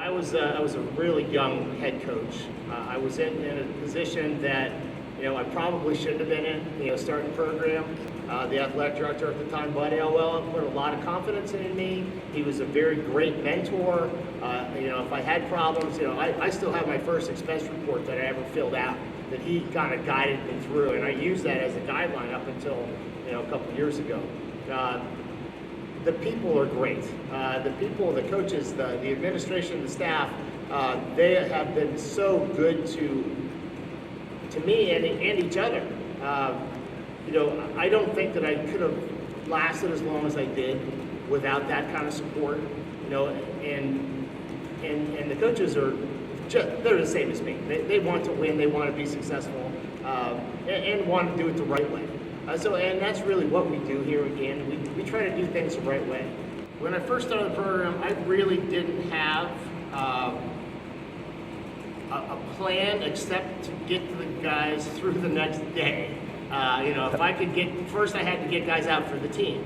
I was a really young head coach. I was in a position that, I probably shouldn't have been in, starting the program. The athletic director at the time, Bud Elwell, put a lot of confidence in me. He was a very great mentor. If I had problems, I still have my first expense report that I ever filled out that he kind of guided me through, and I used that as a guideline up until, a couple years ago. The people are great. The people, the coaches, the administration, the staff, they have been so good to me and each other. I don't think that I could have lasted as long as I did without that kind of support. And the coaches are they're the same as me. They want to win, they want to be successful, and want to do it the right way. And that's really what we do here at Gannon. We try to do things the right way. When I first started the program, I really didn't have a plan except to get the guys through the next day. If I could first I had to get guys out for the team.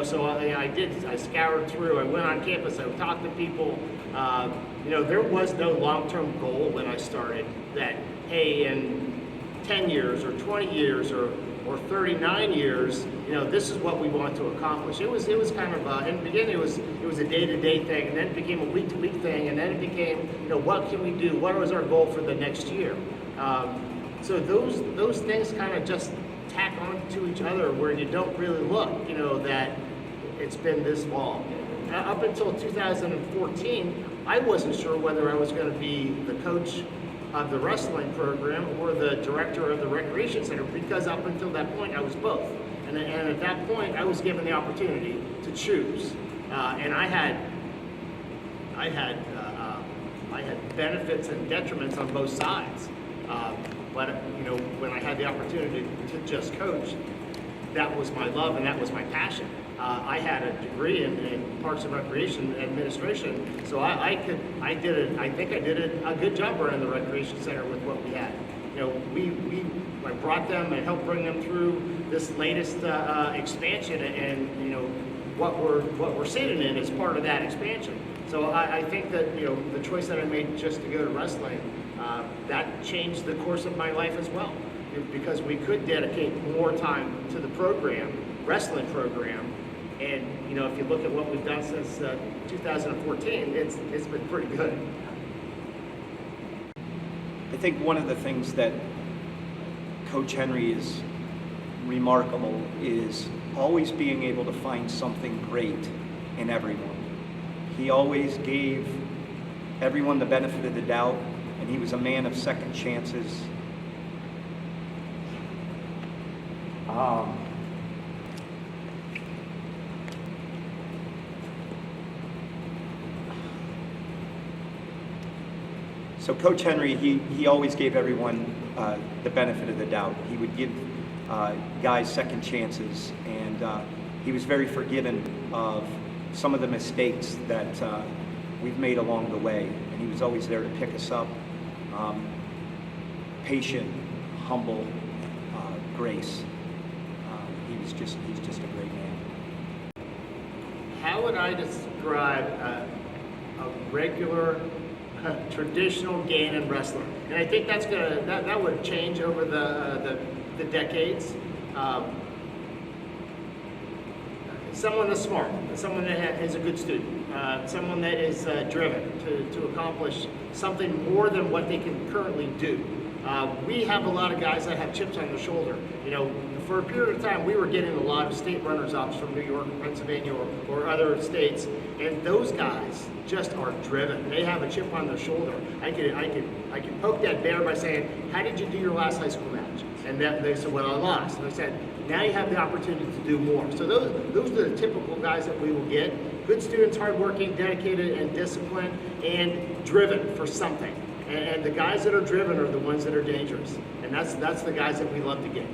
So I scoured through, I went on campus, I talked to people. There was no long-term goal when I started that, hey, in 10 years or 20 years or 39 years, this is what we want to accomplish. It was kind of, in the beginning it was a day-to-day thing, and then it became a week-to-week thing, and then it became, what can we do? What was our goal for the next year? So those things kind of just tack on to each other where you don't really look, that it's been this long. Up until 2014, I wasn't sure whether I was going to be the coach of the wrestling program or the director of the recreation center, because up until that point I was both. And at that point I was given the opportunity to choose. And I had benefits and detriments on both sides. But when I had the opportunity to just coach, that was my love and that was my passion. I had a degree in Parks and Recreation Administration, so I think I did a good job running the recreation center with what we had. I brought them and helped bring them through this latest expansion, and what we're sitting in is part of that expansion. So I think that the choice that I made just to go to wrestling, that changed the course of my life as well, because we could dedicate more time to the wrestling program. And if you look at what we've done since 2014, it's been pretty good. I think one of the things that Coach Henry is remarkable is always being able to find something great in everyone. He always gave everyone the benefit of the doubt, and he was a man of second chances. So Coach Henry, he always gave everyone the benefit of the doubt. He would give guys second chances, and he was very forgiving of some of the mistakes that we've made along the way, and he was always there to pick us up. Patient, humble, grace. He's just a great man. How would I describe a regular, traditional Gannon wrestler? And I think that would change over the decades. Someone that's smart, someone that is a good student, someone that is driven to accomplish something more than what they can currently do. We have a lot of guys that have chips on their shoulder. For a period of time, we were getting a lot of state runners-ups from New York, Pennsylvania, or other states, and those guys just are driven. They have a chip on their shoulder. I could poke that bear by saying, "How did you do your last high school match?" And they said, "Well, I lost." And I said, "Now you have the opportunity to do more." So those are the typical guys that we will get. Good students, hardworking, dedicated, and disciplined, and driven for something. And the guys that are driven are the ones that are dangerous. And that's the guys that we love to get.